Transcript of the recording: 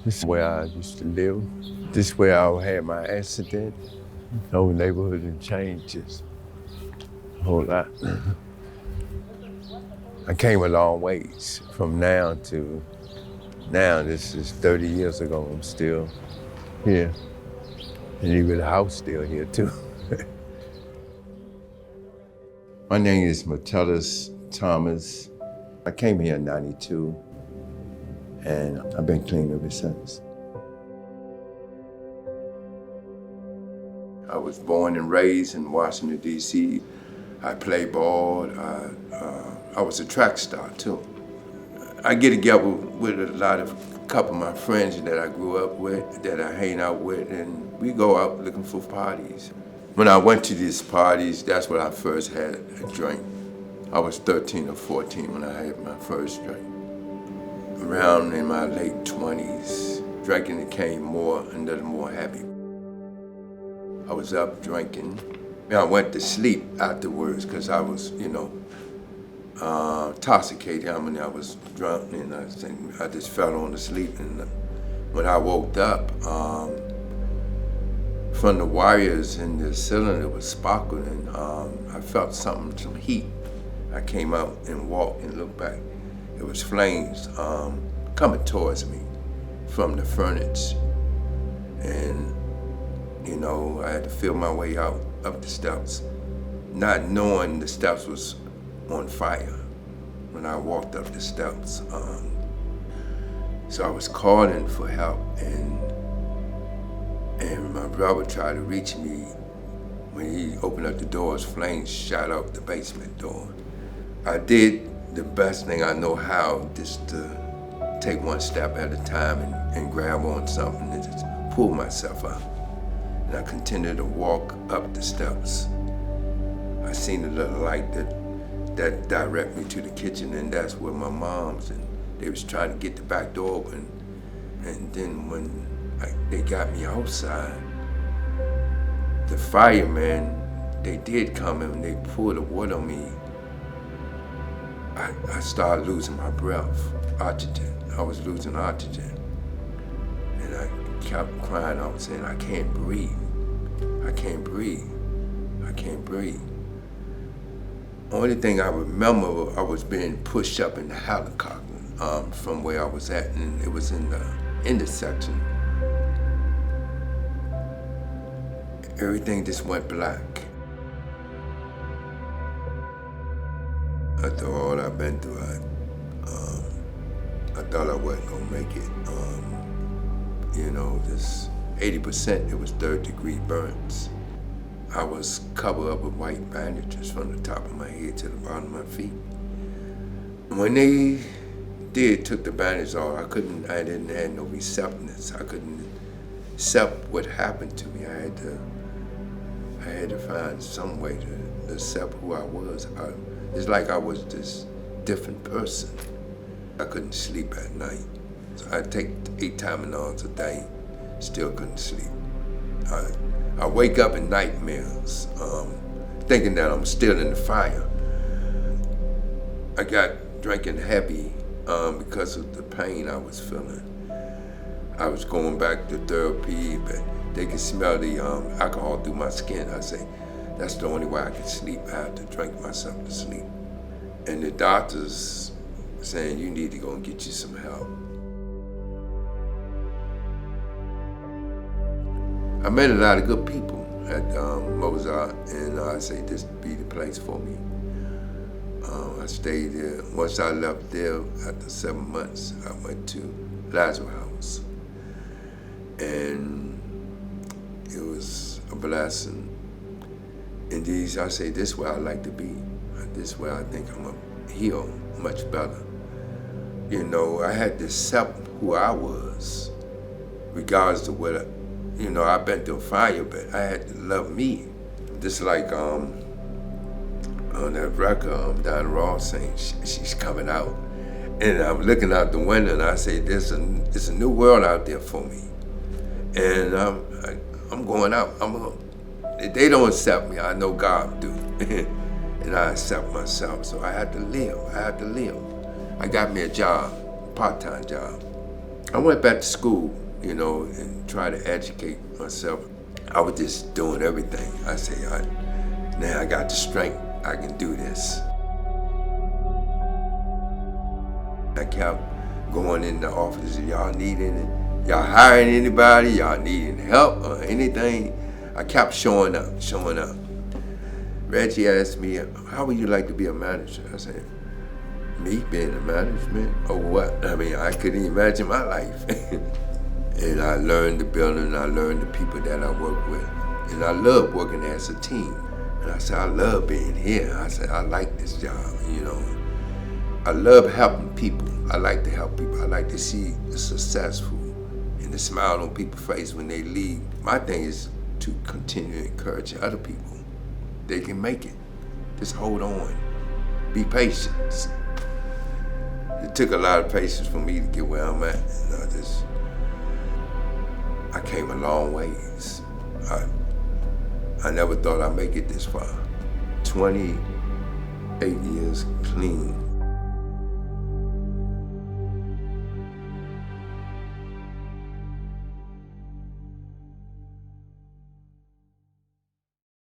This is where I used to live. This is where I had my accident. The whole neighborhood and changes a whole lot. I came a long ways from now to now. This is 30 years ago. I'm still here. And even the house still here too. My name is Martelis Thomas. I came here in 92 and I've been clean ever since. I was born and raised in Washington, D.C. I played ball. I was a track star too. I get together with a couple of my friends that I grew up with, that I hang out with, and we go out looking for parties. When I went to these parties, that's when I first had a drink. I was 13 or 14 when I had my first drink. Around in my late 20s, drinking became more and a little more heavy. I was up drinking. I went to sleep afterwards because I was, intoxicated. I was drunk and I just fell on to sleep. And when I woke up, from the wires in the cylinder was sparkling, and I felt some heat. I came out and walked and looked back. It was flames coming towards me from the furnace. And I had to feel my way out up the steps, not knowing the steps was on fire when I walked up the steps. So I was calling for help, and my brother tried to reach me. When he opened up the doors, flames shot out the basement door. I did the best thing I know how, just to take one step at a time and grab on something and just pull myself out. And I continued to walk up the steps. I seen a little light that directed me to the kitchen, and that's where my mom's, and they was trying to get the back door open. And then when they got me outside, the firemen, they did come and they poured the water on me. I started losing my breath, oxygen. I was losing oxygen. And I kept crying out saying, I can't breathe. I can't breathe. I can't breathe. Only thing I remember, I was being pushed up in the helicopter from where I was at, and it was in the intersection. Everything just went black. After all I've been through, I thought I wasn't gonna make it. Just 80%, it was third-degree burns. I was covered up with white bandages from the top of my head to the bottom of my feet. When they took the bandage off, I didn't have no receptiveness. I couldn't accept what happened to me. I had to find some way to accept who I was. It's like I was this different person. I couldn't sleep at night. So I'd take 8 Tylenols a day, still couldn't sleep. I wake up in nightmares, thinking that I'm still in the fire. I got drinking heavy because of the pain I was feeling. I was going back to therapy, but they could smell the alcohol through my skin. I say, that's the only way I can sleep. I have to drink myself to sleep. And the doctors saying, you need to go and get you some help. I met a lot of good people at Mozart, and I say this would be the place for me. I stayed there. Once I left there, after 7 months, I went to Lazarus House. And it was a blessing. Indeed, I say this is where I like to be. This is where I think I'm gonna heal much better. I had to accept who I was, regardless of what, I've been through fire, but I had to love me. Just like on that record, Diana Ross saying she's coming out. And I'm looking out the window and I say, there's a new world out there for me. And I'm going out. They don't accept me, I know God do. And I accept myself, so I had to live. I got me a job, part-time job. I went back to school, and tried to educate myself. I was just doing everything. I say, now I got the strength, I can do this. I kept going in the office, y'all hiring anybody, y'all needing help or anything. I kept showing up. Reggie asked me, how would you like to be a manager? I said, me being a management or what? I mean, I couldn't imagine my life. And I learned the building, I learned the people that I work with. And I love working as a team. And I said, I love being here. I said, I like this job, I love helping people. I like to help people. I like to see the successful and the smile on people's face when they leave. My thing is to continue to encourage other people. They can make it. Just hold on. Be patient. It took a lot of patience for me to get where I'm at. I came a long ways. I never thought I'd make it this far. 28 years clean.